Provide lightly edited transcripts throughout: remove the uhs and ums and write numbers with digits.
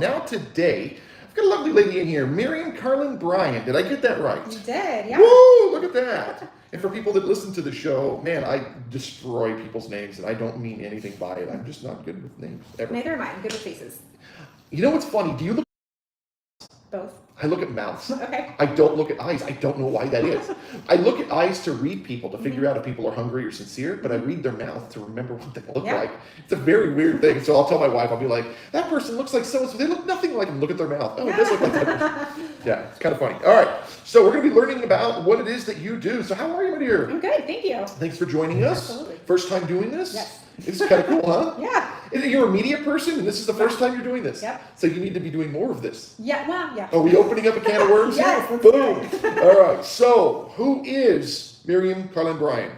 Now today, I've got a lovely lady in here, Miriam Carlin Bryan. Did I get that right? You did, yeah. Woo! Look at that. And for people that listen to the show, man, I destroy people's names, and I don't mean anything by it. I'm just not good with names ever. Neither am I. I'm good with faces. You know what's funny? Do you look? Both. I look at mouths. Okay. I don't look at eyes. I don't know why that is. I look at eyes to read people, to figure out if people are hungry or sincere, but I read their mouth to remember what they look like. It's a very weird thing. So I'll tell my wife, I'll be like, that person looks like so-and-so. They look nothing like them. Look at their mouth. Oh, it does look like that person. Yeah, it's kind of funny. All right. So we're going to be learning about what it is that you do. So how are you, my dear? I'm good. Thank you. Thanks for joining us. Absolutely. First time doing this? Yes. It's kind of cool, huh? Yeah. You're a media person, and this is the first time you're doing this. Yep. So you need to be doing more of this. Yeah, well, yeah. Are we opening up a can of worms Yes, here? let's do Boom. All right. So who is Miriam Carlin Bryan?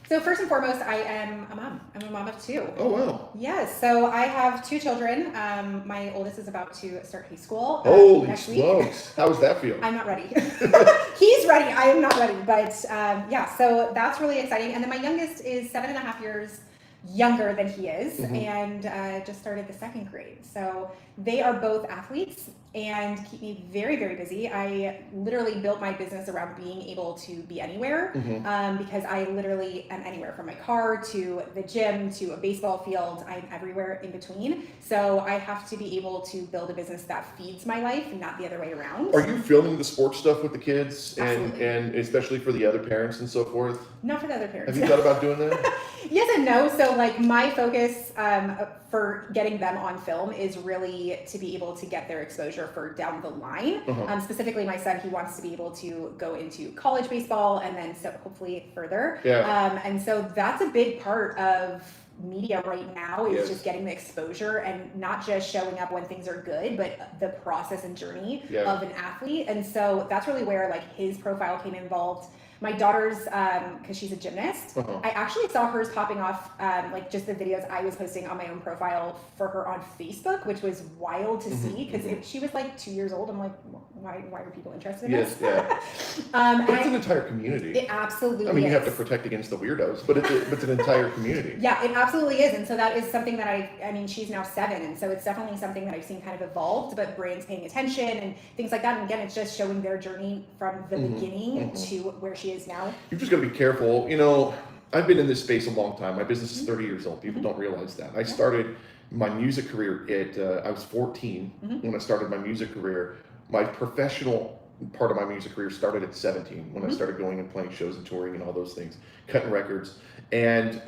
So first and foremost, I am a mom. I'm a mom of two. Oh, wow. Yes. So I have two children. My oldest is about to start high school Holy next smokes. week. How does that feel? I'm not ready. He's ready. I am not ready. But yeah, so that's really exciting. And then my youngest is 7.5 years younger than he is, and just started the second grade. So they are both athletes and keep me very, very busy. I literally built my business around being able to be anywhere, because I literally am anywhere, from my car to the gym to a baseball field. I'm everywhere in between. So I have to be able to build a business that feeds my life, not the other way around. Are you filming the sports stuff with the kids, Absolutely. and especially for the other parents and so forth? Not for the other parents. Have you thought about doing that? Yes and no. So like my focus for getting them on film is really to be able to get their exposure for down the line. Specifically my son, he wants to be able to go into college baseball and then so hopefully further. Yeah. And so that's a big part of media right now is Yes. just getting the exposure and not just showing up when things are good, but the process and journey of an athlete. And so that's really where like his profile came involved. My daughter's, because she's a gymnast, I actually saw hers popping off, like just the videos I was posting on my own profile for her on Facebook, which was wild to see, because she was like 2 years old. I'm like, why are people interested in this? Yeah. But it's an entire community. It absolutely is. I mean, you have to protect against the weirdos, but it's an entire community. Yeah, it absolutely is. And so that is something that I mean, she's now 7. And so it's definitely something that I've seen kind of evolved, but brands paying attention and things like that. And again, it's just showing their journey from the beginning to where she is now. You've just got to be careful. You know, I've been in this space a long time. My business is 30 years old. People don't realize that. I started my music career I was 14 when I started my music career. My professional part of my music career started at 17 when I started going and playing shows and touring and all those things, cutting records. And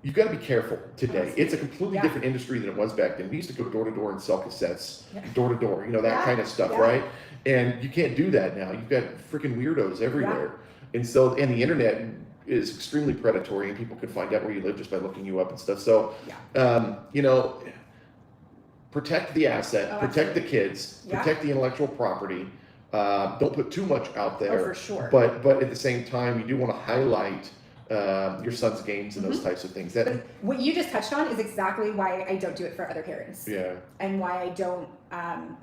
you've got to be careful today. It's a completely different industry than it was back then. We used to go door to door and sell cassettes, door to door, you know, that kind of stuff, right? And you can't do that now. You've got freaking weirdos everywhere. And so, and the internet is extremely predatory, and people can find out where you live just by looking you up and stuff. So, you know, protect the asset, protect the kids, protect the intellectual property. Don't put too much out there. Oh, for sure. But at the same time, you do want to highlight your son's games and those types of things. That what you just touched on is exactly why I don't do it for other parents. Yeah. And why I don't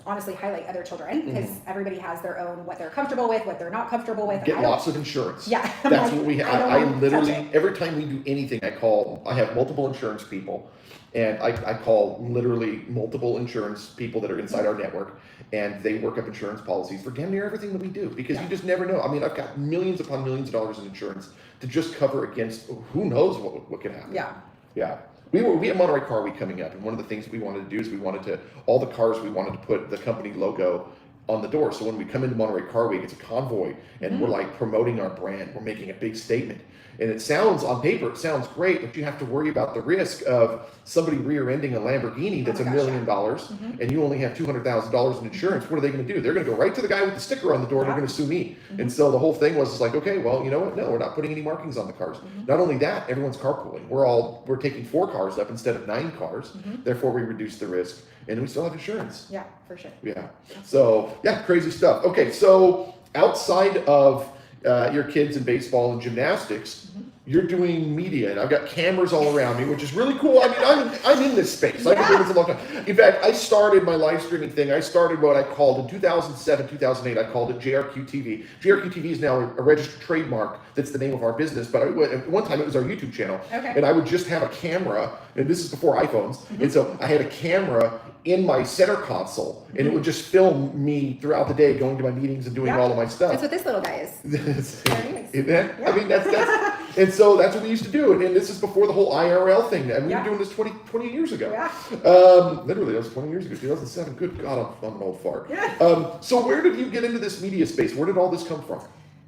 honestly highlight other children, because everybody has their own, what they're comfortable with, what they're not comfortable with. Get lots of insurance. Yeah. That's what we have. I literally, every time we do anything, I have multiple insurance people, and I call literally multiple insurance people that are inside our network, and they work up insurance policies for damn near everything that we do, because you just never know. I mean, I've got millions upon millions of dollars in insurance to just cover against who knows what could happen. Yeah. We had Monterey Car Week coming up, and one of the things we wanted to do is all the cars we wanted to put the company logo on the door. So when we come into Monterey Car Week, it's a convoy, and we're like promoting our brand. We're making a big statement. And it sounds, on paper, it sounds great, but you have to worry about the risk of somebody rear-ending a Lamborghini that's $1 million, and you only have $200,000 in insurance. What are they going to do? They're going to go right to the guy with the sticker on the door, and they're going to sue me. And so the whole thing was like, okay, well, you know what? No, we're not putting any markings on the cars. Not only that, everyone's carpooling. We're taking 4 cars up instead of 9 cars. Therefore, we reduce the risk, and we still have insurance. Yeah, for sure. Yeah. So, yeah, crazy stuff. Okay, so outside of your kids in baseball and gymnastics, you're doing media, and I've got cameras all around me, which is really cool. I mean, I'm in this space. I've been doing this a long time. In fact, I started my live streaming thing. I started what I called in 2007, 2008. I called it JRQ TV. JRQ TV is now a registered trademark. That's the name of our business. But at one time, it was our YouTube channel. Okay. And I would just have a camera, and this is before iPhones. And so I had a camera in my center console, and it would just film me throughout the day going to my meetings and doing all of my stuff. That's what this little guy is. I mean, that's and so that's what we used to do. And this is before the whole IRL thing. And we were doing this 20 years ago. Yeah. Literally, that was 20 years ago, 2007. Good God, I'm an old fart. Yeah. So where did you get into this media space? Where did all this come from?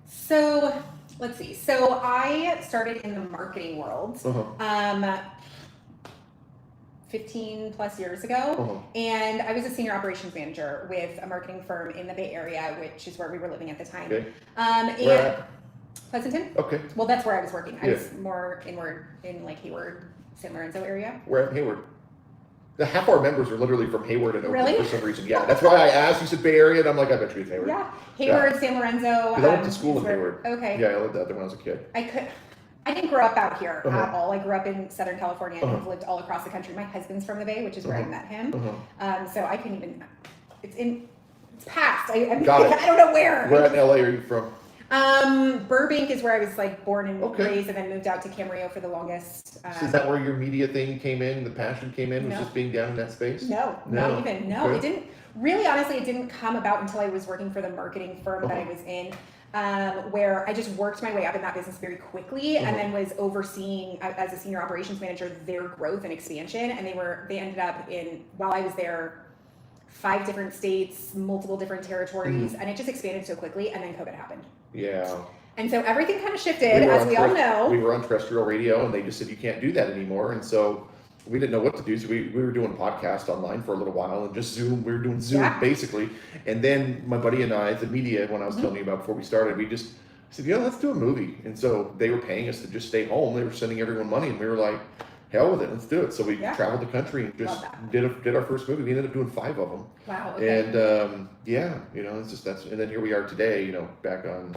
So let's see. So I started in the marketing world 15 plus years ago, and I was a senior operations manager with a marketing firm in the Bay Area, which is where we were living at the time. Okay. Where at? Pleasanton. Okay. Well, that's where I was working. I was more inward in like Hayward, San Lorenzo area. Where at Hayward? Half our members are literally from Hayward and Oakland for some reason. Yeah, that's why I asked. You said Bay Area, and I'm like, I bet you it's Hayward. Yeah, Hayward, San Lorenzo. I went to school in Hayward. Okay. Yeah, I lived out there when I was a kid. I didn't grow up out here at all. I grew up in Southern California and have lived all across the country. My husband's from the Bay, which is where I met him. So I couldn't even. It's past. I don't know where. Where in LA are you from? Burbank is where I was like born and raised, and then moved out to Camarillo for the longest. So is that where your media thing came in? The passion came in? Was just being down in that space? No, not even. No, it didn't. Really, honestly, it didn't come about until I was working for the marketing firm that I was in, where I just worked my way up in that business very quickly, and then was overseeing as a senior operations manager their growth and expansion. And they ended up in, while I was there, 5 different states, multiple different territories, and it just expanded so quickly. And then COVID happened. Yeah. And so everything kind of shifted, as we all know. We were on terrestrial radio, and they just said you can't do that anymore. And so we didn't know what to do. So we were doing podcasts online for a little while, and just Zoom. We were doing Zoom basically. And then my buddy and I, the media, when I was telling you about before we started, we just said, let's do a movie. And so they were paying us to just stay home. They were sending everyone money, and we were like, hell with it, let's do it. So we traveled the country and just did our first movie. We ended up doing 5 of them. Wow. Okay. And it's just and then here we are today, back on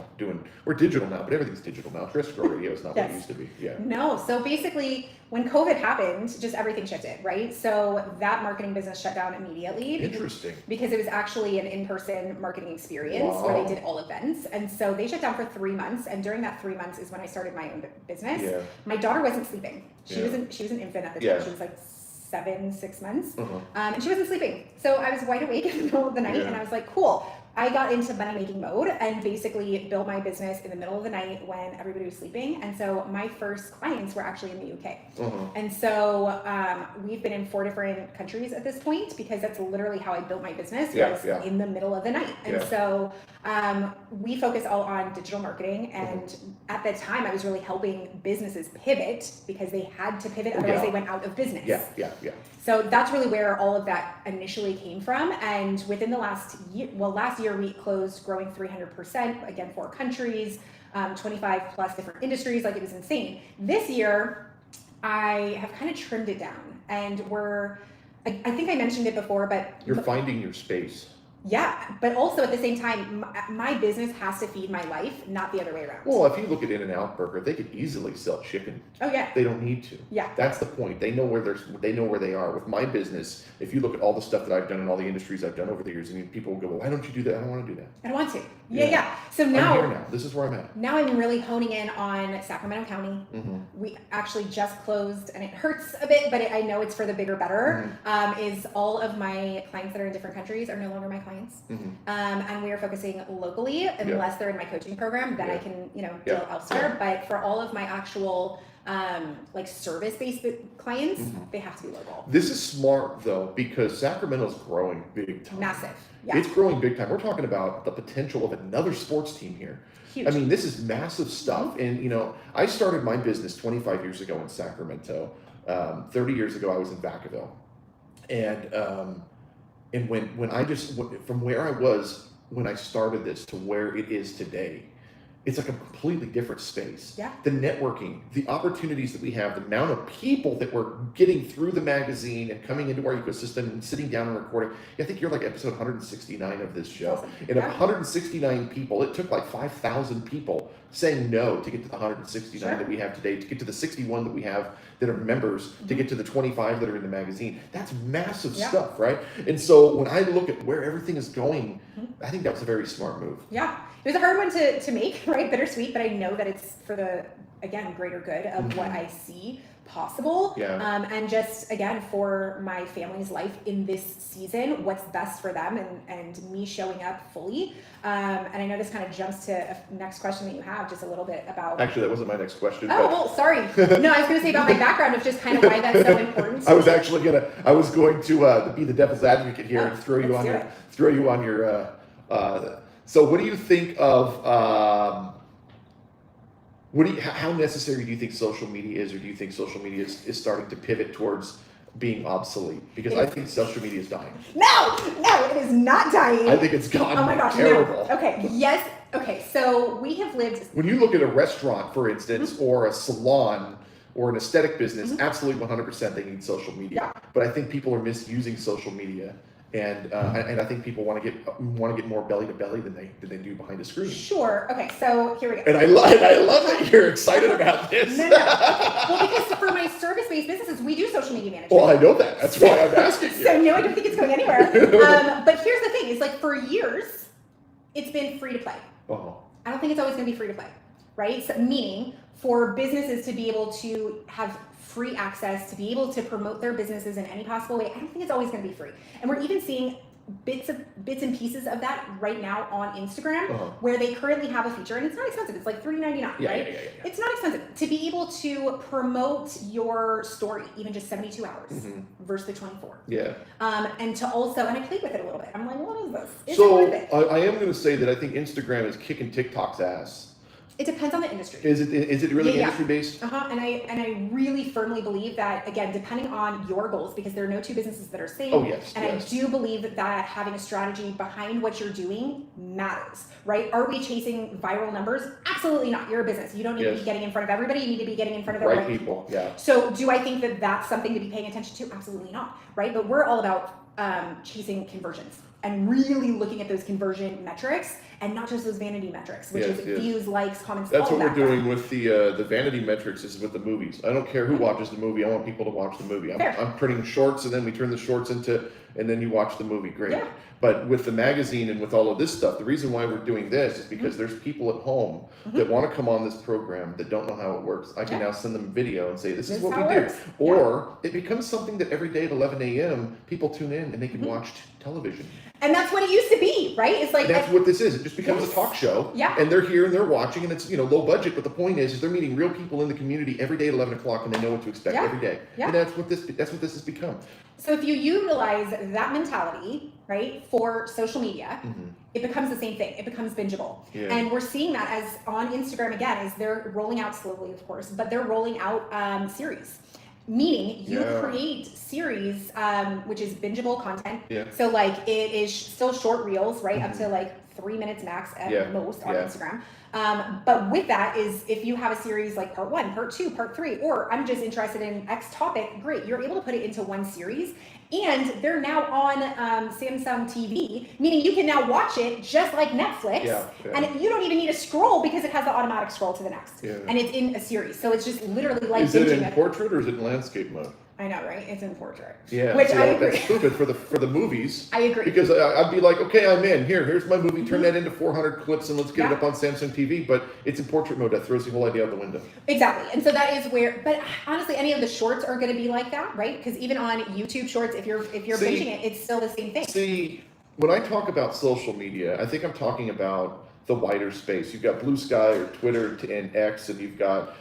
we're digital now, but everything's digital now. Terrestrial radio is not what it used to be. Yeah. No. So basically, when COVID happened, just everything shifted, right? So that marketing business shut down immediately. Interesting. Because it was actually an in-person marketing experience where they did all events. And so they shut down for 3 months. And during that 3 months is when I started my own business. Yeah. My daughter wasn't sleeping. She was an infant at the time. She was like 6 months. And she wasn't sleeping. So I was wide awake in the middle of the night, and I was like, cool. I got into money making mode and basically built my business in the middle of the night when everybody was sleeping. And so my first clients were actually in the UK. And so we've been in 4 different countries at this point, because that's literally how I built my business, was in the middle of the night. And so we focus all on digital marketing. And at that time, I was really helping businesses pivot, because they had to pivot, otherwise they went out of business. So that's really where all of that initially came from. And within the last year we closed growing 300%, again, 4 countries, 25 plus different industries. Like, it was insane. This year, I have kind of trimmed it down, and I think I mentioned it before, but you're finding your space. Yeah, but also at the same time, my business has to feed my life, not the other way around. Well, if you look at In-N-Out Burger, they could easily sell chicken. Oh yeah. They don't need to. Yeah. That's the point. They know where they are. With my business, if you look at all the stuff that I've done in all the industries I've done over the years, people will go, well, why don't you do that? I don't want to do that. I don't want to. Yeah. So now, I'm here now. This is where I'm at. Now I'm really honing in on Sacramento County. We actually just closed, and it hurts a bit, but I know it's for the bigger better. Is all of my clients that are in different countries are no longer my clients. And we are focusing locally, unless they're in my coaching program, then I can, deal elsewhere. But for all of my actual service-based clients, they have to be local. This is smart though, because Sacramento's growing big time. Massive. Yeah. It's growing big time. We're talking about the potential of another sports team here. Huge. I mean, this is massive stuff. And I started my business 25 years ago in Sacramento. 30 years ago, I was in Vacaville. And when I from where I was when I started this to where it is today, it's like a completely different space. Yeah. The networking, the opportunities that we have, the amount of people that we're getting through the magazine and coming into our ecosystem and sitting down and recording. I think you're like episode 169 of this show. Awesome. And of 169 people, it took like 5,000 people saying no to get to the 169 that we have today, to get to the 61 that we have that are members, to get to the 25 that are in the magazine. That's massive stuff, right? And so when I look at where everything is going, I think that was a very smart move. Yeah. It was a hard one to make, right? Bittersweet, but I know that it's for the, again, greater good of what I see possible. Yeah. And just, again, for my family's life in this season, what's best for them and me showing up fully. And I know this kind of jumps to a next question that you have just a little bit about. Actually, that wasn't my next question. Oh, well, sorry. No, I was going to say about my background of just kind of why that's so important. I was going to be the devil's advocate here and throw you on your. So what do you think of? How necessary do you think social media is, or do you think social media is starting to pivot towards being obsolete? Because I think social media is dying. No, it is not dying. I think it's gone. Oh my gosh, terrible. No. Okay, yes. Okay, so we have lived. When you look at a restaurant, for instance, or a salon, or an aesthetic business, absolutely 100% they need social media. Yeah. But I think people are misusing social media. And I think people want to get more belly to belly than they do behind a screen. Sure. Okay. So here we go. And I love that you're excited about this. No. Okay. Well, because for my service-based businesses, we do social media management. Well, I know that. That's why I'm asking you. So no, I don't think it's going anywhere. But here's the thing: is like for years, it's been free to play. Uh-huh. I don't think it's always going to be free to play, right? So, meaning for businesses to be able to have free access, to be able to promote their businesses in any possible way, I don't think it's always going to be free. And we're even seeing bits and pieces of that right now on Instagram, where they currently have a feature, and it's not expensive. It's like $3.99, right? Yeah. It's not expensive to be able to promote your story, even just 72 hours versus the 24. Yeah. And to also, and I played with it a little bit. I'm like, what is this? Is So it worth it? I am going to say that I think Instagram is kicking TikTok's ass. It depends on the industry. Is it really industry based? And I really firmly believe that, again, depending on your goals, because there are no two businesses that are same. Oh yes. And yes. I do believe that having a strategy behind what you're doing matters, right? Are we chasing viral numbers? Absolutely not. You're a business. You don't need to be getting in front of everybody. You need to be getting in front of the right people. Yeah. So do I think that that's something to be paying attention to? Absolutely not, right? But we're all about chasing conversions and really looking at those conversion metrics and not just those vanity metrics, which is views, likes, comments. That's all what of we're that doing with the vanity metrics is with the movies. I don't care who watches the movie. I want people to watch the movie. I'm printing shorts, and then we turn the shorts into, and then you watch the movie. Great. Yeah. But with the magazine and with all of this stuff, the reason why we're doing this is because there's people at home that want to come on this program that don't know how it works. I can now send them a video and say, this is what we do. Or it becomes something that every day at 11 a.m. people tune in and they can watch television. And that's what it used to be, right? It's like that's what this is. It just becomes a talk show. Yeah. And they're here and they're watching, and it's low budget. But the point is they're meeting real people in the community every day at 11 o'clock, and they know what to expect every day. Yeah. And that's what this has become. So if you utilize that mentality, right, for social media, it becomes the same thing. It becomes bingeable. Yeah. And we're seeing that as on Instagram again, as they're rolling out slowly, of course, but they're rolling out series. Meaning you create series, which is bingeable content. Yeah. So like it is still short reels, right? Up to like 3 minutes max at most on Instagram. But with that is if you have a series like part 1, part 2, part 3, or I'm just interested in X topic, great. You're able to put it into one series. And they're now on Samsung TV, meaning you can now watch it just like Netflix. And you don't even need to scroll because it has the automatic scroll to the next. Yeah. And it's in a series. So it's just literally like Is it in portrait or is it in landscape mode? I know, right? It's in portrait. Yeah, which I agree. That's stupid for the movies. I agree. Because I'd be like, okay, I'm in. Here's my movie. Turn that into 400 clips and let's get it up on Samsung TV. But it's in portrait mode. That throws the whole idea out the window. Exactly. And so that is where. But honestly, any of the shorts are going to be like that, right? Because even on YouTube Shorts, if you're binging it, it's still the same thing. See, when I talk about social media, I think I'm talking about the wider space. You've got Blue Sky or Twitter and X, and you've got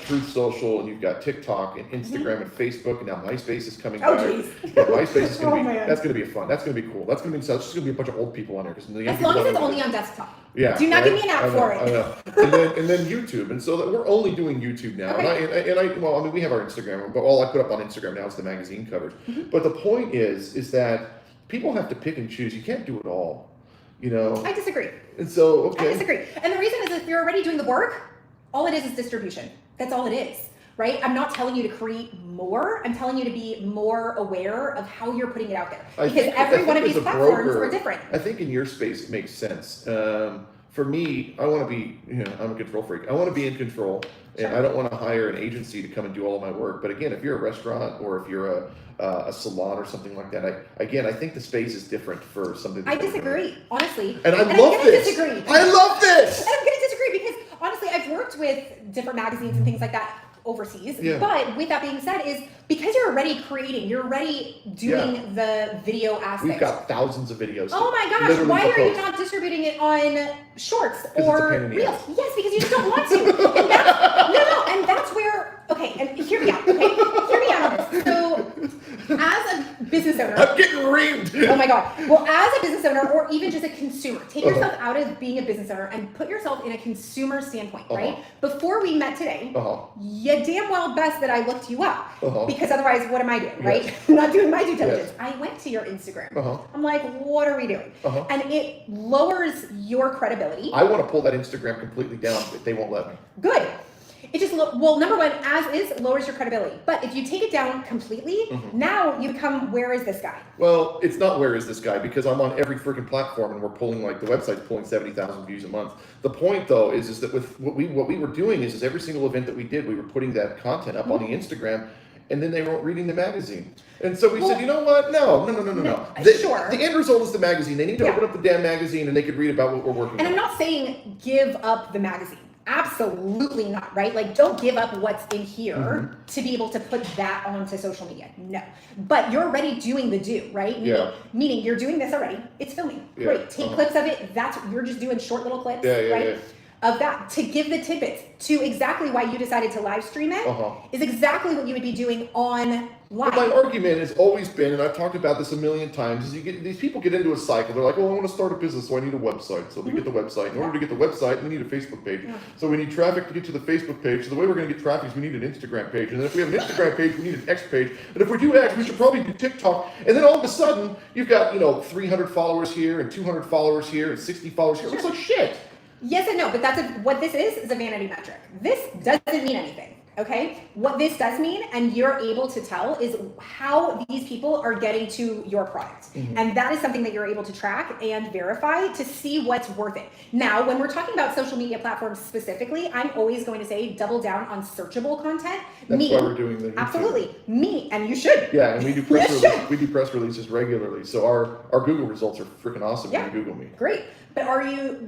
Truth Social, and you've got TikTok and Instagram and Facebook, and now MySpace is coming back. Yeah, MySpace is going to be that's going to be fun. That's going to be cool. That's going to be just going to be a bunch of old people on there. As long as it's only on desktop. Yeah. Do not give me an app for it. I know. And then YouTube, and so that we're only doing YouTube now. Okay. And we have our Instagram, but all I put up on Instagram now is the magazine covers. But the point is that people have to pick and choose. You can't do it all. I disagree. And so, I disagree. And the reason is if you're already doing the work, all it is distribution. That's all it is, right? I'm not telling you to create more. I'm telling you to be more aware of how you're putting it out there. Because every one of these platforms are different. I think in your space it makes sense. For me, I want to be, I'm a control freak. I want to be in control. And I don't want to hire an agency to come and do all of my work. But again, if you're a restaurant or if you're a salon or something like that, I think the space is different for something. I disagree, honestly. And I love this. Disagree. I love this. And I'm going to disagree because honestly, I've worked with different magazines and things like that. overseas. Yeah. But with that being said, is because you're already creating, you're already doing the video aspect. We've got thousands of videos. Oh my gosh, why are you not distributing it on shorts or reels? Yes, because you just don't want to. And that's, and that's where, okay, and hear me out, okay? Hear me out on this. So, as a business owner. I'm getting reamed. Oh my God. Well, as a business owner or even just a consumer, take yourself out of being a business owner and put yourself in a consumer standpoint, right? Before we met today, you damn well best that I looked you up because otherwise, what am I doing, right? I'm not doing my due diligence. I went to your Instagram. I'm like, what are we doing? And it lowers your credibility. I want to pull that Instagram completely down, but they won't let me. Good. It just, well, number one, as is, lowers your credibility. But if you take it down completely, now you become, where is this guy? Well, it's not where is this guy, because I'm on every freaking platform and we're pulling, like, the website's pulling 70,000 views a month. The point, though, is that with what we were doing is every single event that we did, we were putting that content up on the Instagram, and then they weren't reading the magazine. And so we said, you know what? No. The end result is the magazine. They need to open up the damn magazine and they could read about what we're working on. And I'm not saying give up the magazine. Absolutely not, right? Like, don't give up what's in here to be able to put that onto social media. No. But you're already doing the do, right? Meaning you're doing this already. It's filming. Great. Take clips of it. You're just doing short little clips, right? Of that, to give the tidbits to exactly why you decided to live stream it is exactly what you would be doing online. Well, my argument has always been, and I've talked about this a million times, is these people get into a cycle. They're like, oh, I want to start a business, so I need a website. So we get the website. In order to get the website, we need a Facebook page. So we need traffic to get to the Facebook page. So the way we're going to get traffic is we need an Instagram page. And then if we have an Instagram page, we need an X page. And if we do X, we should probably do TikTok. And then all of a sudden, you've got, 300 followers here and 200 followers here and 60 followers here. It looks like shit. Yes and no, but what this is a vanity metric. This doesn't mean anything, okay? What this does mean, and you're able to tell, is how these people are getting to your product. And that is something that you're able to track and verify to see what's worth it. Now, when we're talking about social media platforms specifically, I'm always going to say double down on searchable content. That's why we're doing the YouTube. Absolutely. And you should. Yeah, and we do press releases regularly. So our Google results are freaking awesome when you Google me. Great. But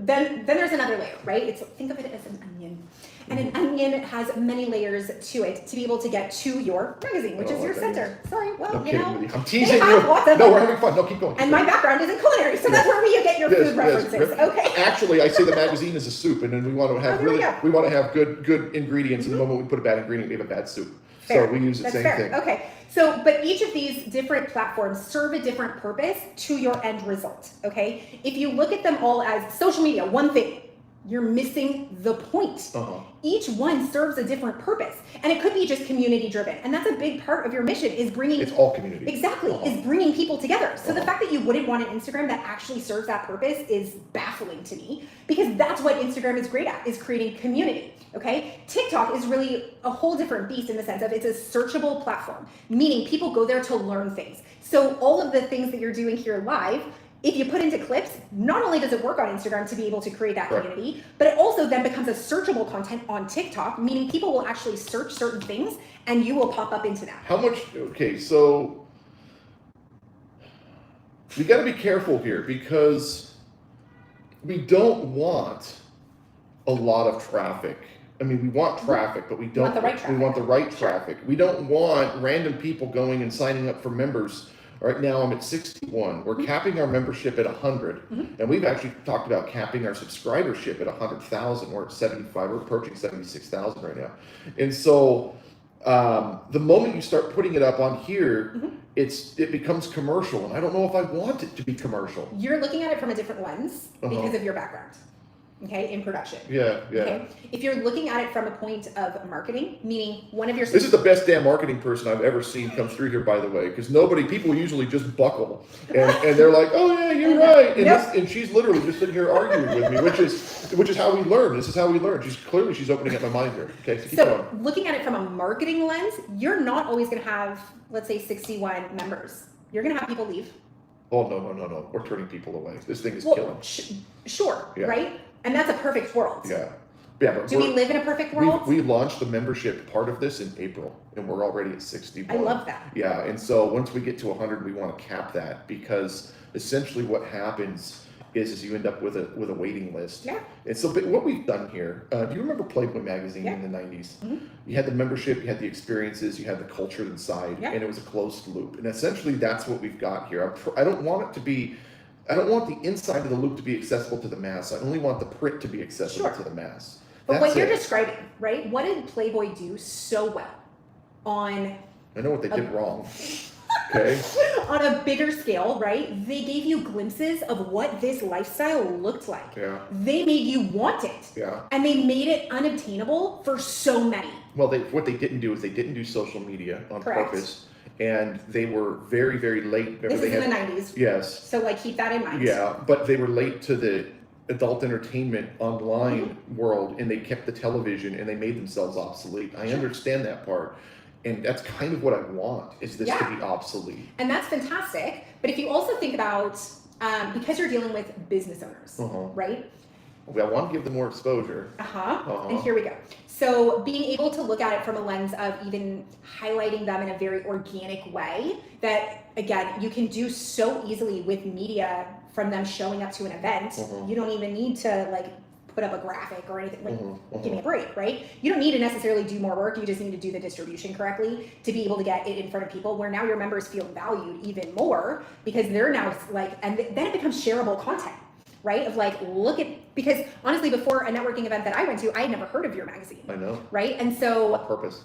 then there's another layer, right? Think of it as an onion. And an onion has many layers to it to be able to get to your magazine, which is your center. Sorry, well, I'm teasing you. No, we're having fun. No, keep going. And my background is in culinary, so that's where you get your food references. Okay. Actually, I say the magazine is a soup, and then we want to have good ingredients. And the moment we put a bad ingredient, we have a bad soup. Fair. So we use the same thing. Okay. So, but each of these different platforms serve a different purpose to your end result, okay? If you look at them all as social media, one thing, you're missing the point. Each one serves a different purpose. And it could be just community driven. And that's a big part of your mission, is bringing... It's all community. Exactly, is bringing people together. So the fact that you wouldn't want an Instagram that actually serves that purpose is baffling to me, because that's what Instagram is great at, is creating community. Okay, TikTok is really a whole different beast in the sense of it's a searchable platform, meaning people go there to learn things. So all of the things that you're doing here live, if you put into clips, not only does it work on Instagram to be able to create that community, but it also then becomes a searchable content on TikTok, meaning people will actually search certain things and you will pop up into that. So we got to be careful here, because we don't want a lot of traffic. I mean, we want traffic, but we don't. We want the right traffic. We don't want random people going and signing up for members. Right now, I'm at 61. We're capping our membership at 100, and we've actually talked about capping our subscribership at 100,000. We're at 75. We're approaching 76,000 right now. And so, the moment you start putting it up on here, it becomes commercial, and I don't know if I want it to be commercial. You're looking at it from a different lens because of your background. Okay, in production. Yeah. Okay? If you're looking at it from a point of marketing, meaning one of your... This is the best damn marketing person I've ever seen come through here, by the way, because people usually just buckle, and they're like, oh yeah, you're right, and she's literally just sitting here arguing with me, which is how we learn. This is how we learn. She's opening up my mind here. Okay, so keep going. Looking at it from a marketing lens, you're not always going to have, let's say, 61 members. You're going to have people leave. Oh no, we're turning people away. This thing is killing. Right? And that's a perfect world. Yeah. But do we live in a perfect world? We launched the membership part of this in April, and we're already at 61. I love that. Yeah, and so once we get to 100, we want to cap that, because essentially what happens is you end up with a waiting list. Yeah. And so but what we've done here, do you remember Playboy magazine in the 90s? You had the membership, you had the experiences, you had the culture inside, and it was a closed loop. And essentially that's what we've got here. I don't want the inside of the loop to be accessible to the mass. I only want the print to be accessible to the mass. But what you're describing, right? What did Playboy do so well on... I know what they did wrong. Okay. On a bigger scale, right? They gave you glimpses of what this lifestyle looked like. Yeah. They made you want it. Yeah. And they made it unobtainable for so many. Well, what they didn't do is they didn't do social media on purpose. And they were very, very late. This is in the 90s. Yes. So like keep that in mind. Yeah, but they were late to the adult entertainment online world, and they kept the television and they made themselves obsolete. I understand that part. And that's kind of what I want, is this to be obsolete. And that's fantastic. But if you also think about, because you're dealing with business owners, right? Well, I want to give them more exposure. And here we go. So being able to look at it from a lens of even highlighting them in a very organic way that, again, you can do so easily with media from them showing up to an event. You don't even need to like put up a graphic or anything. Like, give me a break, right? You don't need to necessarily do more work. You just need to do the distribution correctly to be able to get it in front of people, where now your members feel valued even more because they're now like, and then it becomes shareable content, right? Of like, look at, because honestly, before a networking event that I went to, I had never heard of your magazine. I know. Right? And so... On purpose.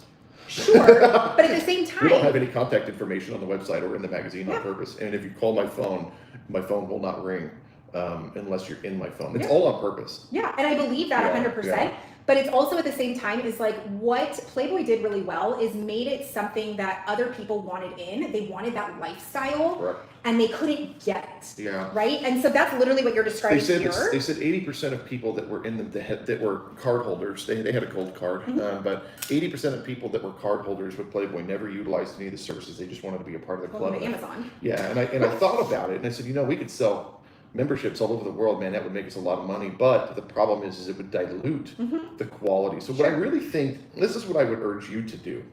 Sure, but at the same time... We don't have any contact information on the website or in the magazine on purpose. And if you call my phone will not ring. Unless you're in my phone. It's all on purpose. Yeah, and I believe that 100%. But it's also at the same time is like what Playboy did really well is made it something that other people wanted in. They wanted that lifestyle and they couldn't get it. Yeah. Right? And so that's literally what you're describing here. They said 80% of people that were in that were card holders, they had a gold card, but 80% of people that were card holders with Playboy never utilized any of the services. They just wanted to be a part of the club. Amazon. Yeah, and I thought about it and I said, we could sell memberships all over the world, man, that would make us a lot of money. But the problem is it would dilute the quality. So what I really think, this is what I would urge you to do,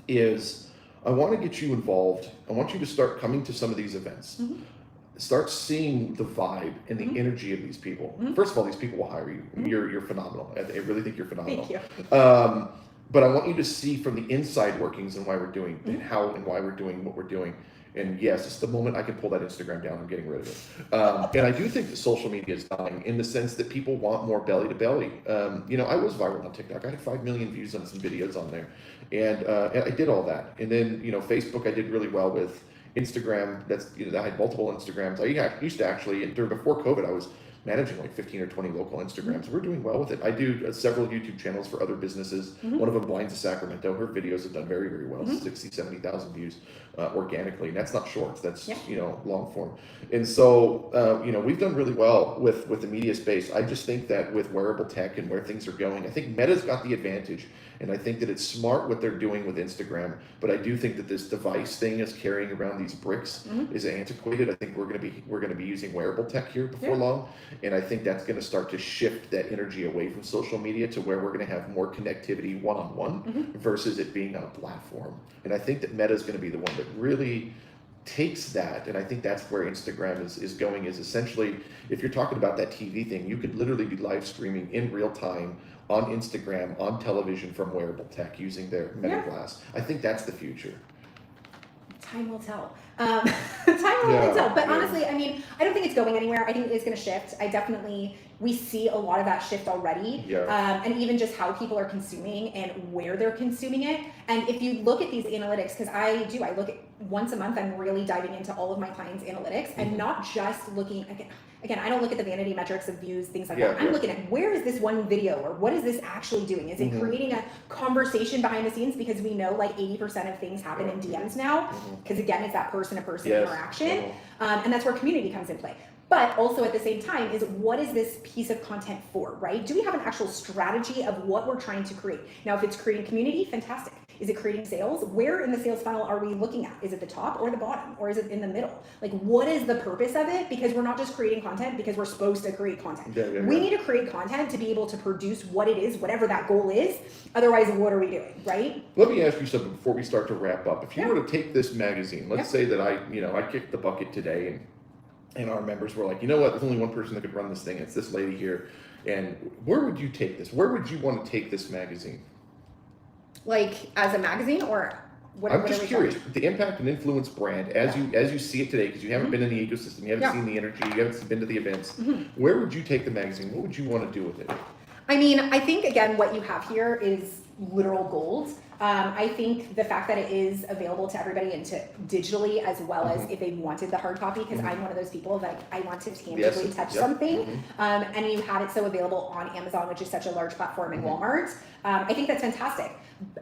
is I want to get you involved. I want you to start coming to some of these events. Start seeing the vibe and the energy of these people. First of all, these people will hire you. You're phenomenal. I really think you're phenomenal. Thank you. But I want you to see from the inside workings and why we're doing and how and why we're doing what we're doing. And yes, it's the moment I can pull that Instagram down, I'm getting rid of it. And I do think that social media is dying in the sense that people want more belly to belly. I was viral on TikTok. I had 5 million views on some videos on there. And I did all that. And then, Facebook I did really well with. Instagram, I had multiple Instagrams. I used to actually, before COVID, I was managing like 15 or 20 local Instagrams. We're doing well with it. I do several YouTube channels for other businesses. One of them, Blinds of Sacramento, her videos have done very, very well, 60, 70,000 views organically. And that's not shorts, that's, long form. And so, we've done really well with the media space. I just think that with wearable tech and where things are going, I think Meta's got the advantage. And I think that it's smart what they're doing with Instagram, but I do think that this device thing is carrying around these bricks is antiquated. I think we're going to be using wearable tech here before long, and I think that's going to start to shift that energy away from social media to where we're going to have more connectivity one-on-one versus it being on a platform. And I think that Meta is going to be the one that really takes that, and I think that's where Instagram is going, is essentially, if you're talking about that TV thing, you could literally be live streaming in real time on Instagram, on television from wearable tech using their Meta glass. I think that's the future. Time will tell. Time will tell. But honestly, I mean, I don't think it's going anywhere. I think it is going to shift. We see a lot of that shift already. And even just how people are consuming and where they're consuming it. And if you look at these analytics, because I look at once a month, I'm really diving into all of my clients' analytics and not just looking, again, I don't look at the vanity metrics of views, things like that. I'm looking at where is this one video or what is this actually doing? Is it creating a conversation behind the scenes? Because we know like 80% of things happen in DMs now. Because again, it's that person-to-person interaction. And that's where community comes in play. But also at the same time is what is this piece of content for, right? Do we have an actual strategy of what we're trying to create? Now, if it's creating community, fantastic. Is it creating sales? Where in the sales funnel are we looking at? Is it the top or the bottom? Or is it in the middle? Like, what is the purpose of it? Because we're not just creating content because we're supposed to create content. We need to create content to be able to produce what it is, whatever that goal is. Otherwise, what are we doing, right? Let me ask you something before we start to wrap up. If you were to take this magazine, let's say that I kicked the bucket today and and our members were like, you know what? There's only one person that could run this thing. It's this lady here. And where would you take this? Where would you want to take this magazine? Like as a magazine, or what? I'm just curious. The impact and influence brand, as you see it today, because you haven't been in the ecosystem, you haven't seen the energy, you haven't been to the events. Where would you take the magazine? What would you want to do with it? I mean, I think again, what you have here is literal gold. I think the fact that it is available to everybody and to digitally as well as if they wanted the hard copy, because I'm one of those people that I want to tangibly touch something. And you had it so available on Amazon, which is such a large platform, in Walmart. I think that's fantastic.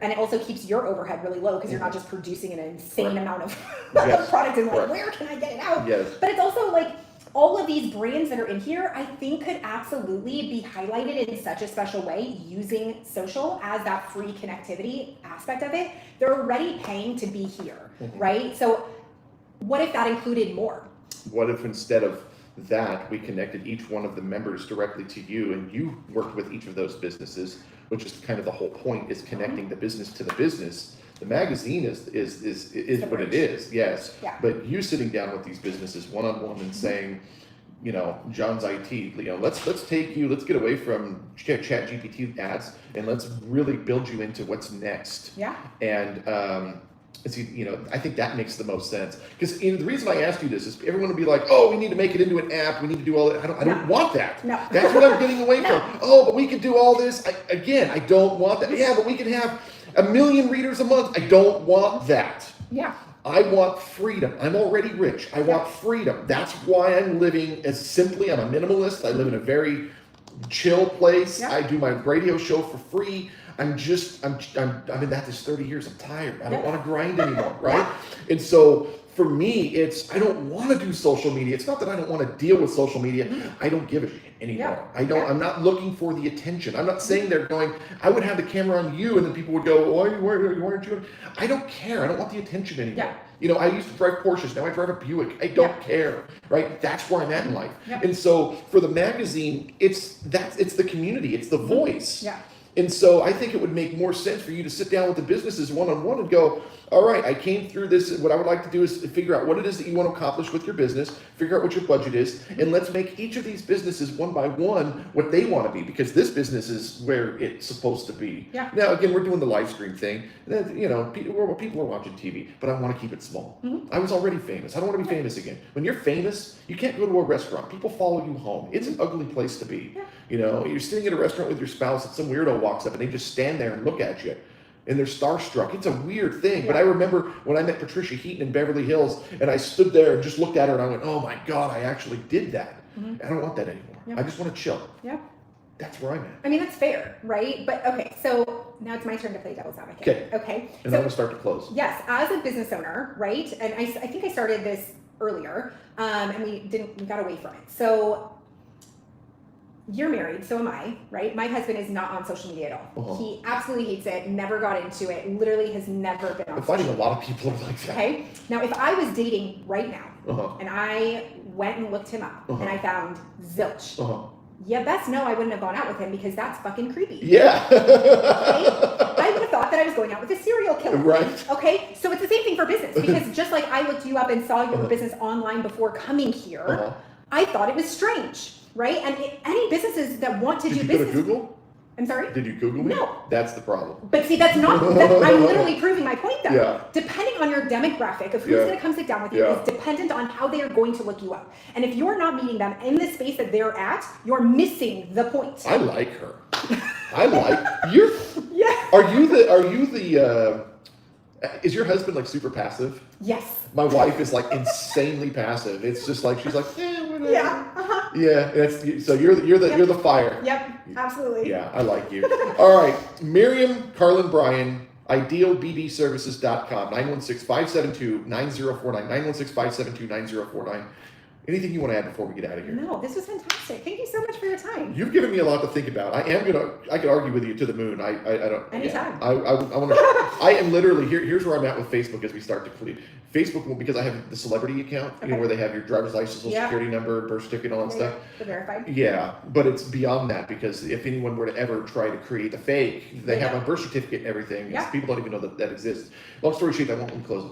And it also keeps your overhead really low because you're not just producing an insane amount of product and like, where can I get it out? But it's also like, all of these brands that are in here, I think could absolutely be highlighted in such a special way using social as that free connectivity aspect of it. They're already paying to be here, right? So what if that included more? What if instead of that, we connected each one of the members directly to you and you worked with each of those businesses, which is kind of the whole point, is connecting the business to the business. The magazine is what it is, yes. But you sitting down with these businesses one-on-one and saying, you know, John's IT, you know, let's get away from Chat GPT ads and let's really build you into what's next. And you know, I think that makes the most sense. Because the reason I asked you this is everyone would be like, oh, we need to make it into an app. We need to do all that. I don't want that. That's what I'm getting away from. Oh, but we could do all this. I don't want that. Yeah, but we can have 1 million readers a month. I don't want that. I want freedom. I'm already rich. I want freedom. That's why I'm living as simply. I'm a minimalist. I live in a very chill place. I do my radio show for free. I've been at this 30 years. I'm tired. I don't want to grind anymore, right? And so for me, I don't want to do social media. It's not that I don't want to deal with social media. I don't give a shit anymore. I'm not looking for the attention. I'm not saying they're going, I would have the camera on you and then people would go, why aren't you? I don't care. I don't want the attention anymore. You know, I used to drive Porsches. Now I drive a Buick. I don't care, right? That's where I'm at in life. And so for the magazine, it's the community. It's the voice. And so I think it would make more sense for you to sit down with the businesses one-on-one and go, all right, I came through this. What I would like to do is figure out what it is that you want to accomplish with your business, figure out what your budget is, and let's make each of these businesses one by one what they want to be, because this business is where it's supposed to be. Now, again, we're doing the live stream thing. You know, people are watching TV, but I want to keep it small. I was already famous. I don't want to be famous again. When you're famous, you can't go to a restaurant. People follow you home. It's an ugly place to be. You know, you're sitting at a restaurant with your spouse and some weirdo walks up and they just stand there and look at you. And they're starstruck. It's a weird thing. But I remember when I met Patricia Heaton in Beverly Hills and I stood there and just looked at her and I went, oh my God, I actually did that. I don't want that anymore. I just want to chill. That's where I'm at. I mean, that's fair, right? But okay, so now it's my turn to play devil's advocate. Okay. And I'm going to start to close. Yes, as a business owner, right? And I think I started this earlier and we got away from it. So you're married, so am I, right? My husband is not on social media at all. He absolutely hates it, never got into it, literally has never been on I'm finding a lot of people like that. Okay, now if I was dating right now and I went and looked him up and I found zilch, you best know I wouldn't have gone out with him because that's fucking creepy. Okay? I would have thought that I was going out with a serial killer. Right. Okay, so it's the same thing for business, because just like I looked you up and saw your business online before coming here, I thought it was strange. Right? And any businesses that want to do business. Did you go to Google? I'm sorry? Did you Google me? No. That's the problem. But see, that's not, I'm literally proving my point though. Depending on your demographic of who's going to come sit down with you is dependent on how they are going to look you up. And if you're not meeting them in the space that they're at, you're missing the point. I like her. You're. Are you the, is your husband like super passive? Yes. My wife is like insanely passive. It's just like, she's like, whatever. So you're the fire. Yep, absolutely. Yeah, I like you. All right, Miriam, Carlin, Bryan, idealbdservices.com, 916-572-9049, 916-572-9049. Anything you want to add before we get out of here? No, this was fantastic. Thank you so much for your time. You've given me a lot to think about. I could argue with you to the moon. I don't. Anytime. I want to. I am literally here's where I'm at with Facebook as we start to clean. Facebook, because I have the celebrity account, you know, where they have your driver's license, social security number, birth certificate, all that stuff. The verified. Yeah, but it's beyond that, because if anyone were to ever try to create the fake, they have a birth certificate and everything. People don't even know that exists. Long story short, I won't close it.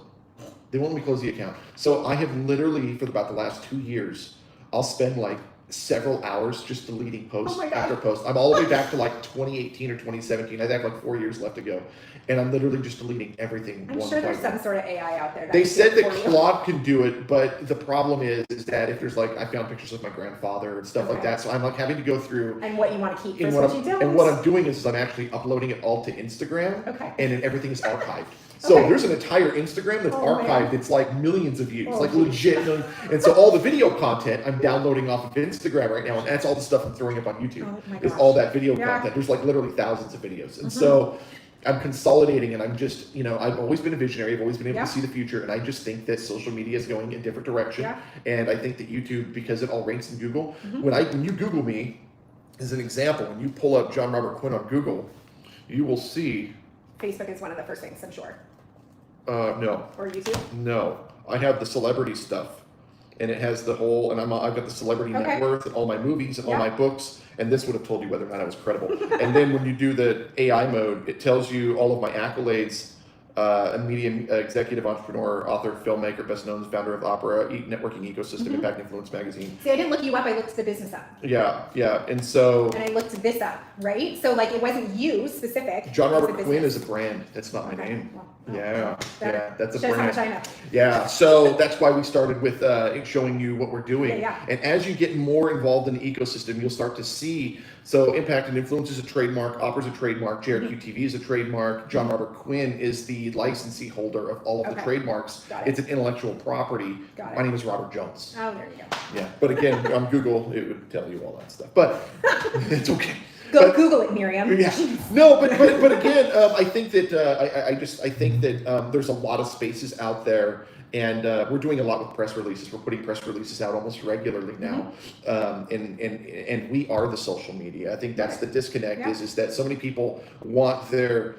They won't let me close the account. So I have literally, for about the last 2 years, I'll spend like several hours just deleting post after post. I'm all the way back to like 2018 or 2017. I have like 4 years left to go. And I'm literally just deleting everything. I'm sure there's some sort of AI out there. That they said that Claude can do it, but the problem is that if there's like, I found pictures of my grandfather and stuff like that. So I'm like having to go through. And what you want to keep versus what you don't. And what I'm doing is I'm actually uploading it all to Instagram. Okay. And then everything is archived. So there's an entire Instagram that's archived. It's like millions of views, like legit millions. And so all the video content I'm downloading off of Instagram right now, and that's all the stuff I'm throwing up on YouTube. Is all that video content. There's like literally thousands of videos. And so I'm consolidating, and I'm just, I've always been a visionary. I've always been able to see the future, and I just think that social media is going in a different direction. And I think that YouTube, because it all ranks in Google, when you Google me, as an example, when you pull up Jon Robert Quinn on Google, you will see. Facebook is one of the first things, I'm sure. No. Or YouTube? No. I have the celebrity stuff, and it has the whole, and I've got the celebrity net worth and all my movies and all my books, and this would have told you whether or not I was credible. And then when you do the AI mode, it tells you all of my accolades. A media executive, entrepreneur, author, filmmaker, best known as founder of Opera, networking ecosystem, Impact Influence magazine. See, I didn't look you up. I looked the business up. Yeah. And so. And I looked this up, right? So like it wasn't you specific. Jon Robert Quinn is a brand. That's not my name. Well, that's a brand. How much I know. Yeah, so that's why we started with showing you what we're doing. And as you get more involved in the ecosystem, you'll start to see. So Impact and Influence is a trademark, Opera's a trademark, JRQ TV is a trademark, Jon Robert Quinn is the licensee holder of all of the trademarks. It's an intellectual property. My name is Robert Jones. Oh, there you go. Yeah, but again, on Google, it would tell you all that stuff. But it's okay. Google it, Miriam. Yeah. No, but again, I think that I think that there's a lot of spaces out there, and we're doing a lot with press releases. We're putting press releases out almost regularly now, and we are the social media. I think that's the disconnect is that so many people want their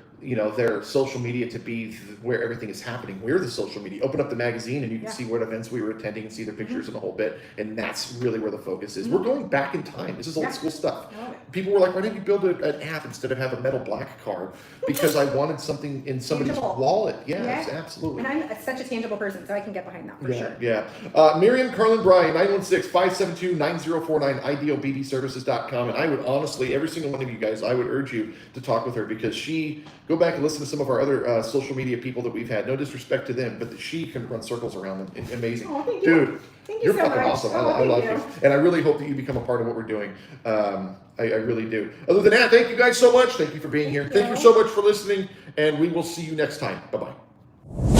social media to be where everything is happening. We're the social media. Open up the magazine and you can see what events we were attending and see the pictures and the whole bit. And that's really where the focus is. We're going back in time. This is old school stuff. People were like, why didn't you build an app instead of have a metal black card? Because I wanted something in somebody's wallet. Yes, absolutely. And I'm such a tangible person, so I can get behind that for sure. Yeah. Miriam Carlin Bryan, 916-572-9049, idealbdservices.com. And I would honestly, every single one of you guys, I would urge you to talk with her because go back and listen to some of our other social media people that we've had. No disrespect to them, but she can run circles around them. Amazing. Oh, thank you. Dude, thank you're you so fucking much. awesome. I love you. And I really hope that you become a part of what we're doing. I really do. Other than that, thank you guys so much. Thank you for being here. Thank you so much for listening, and we will see you next time. Bye-bye.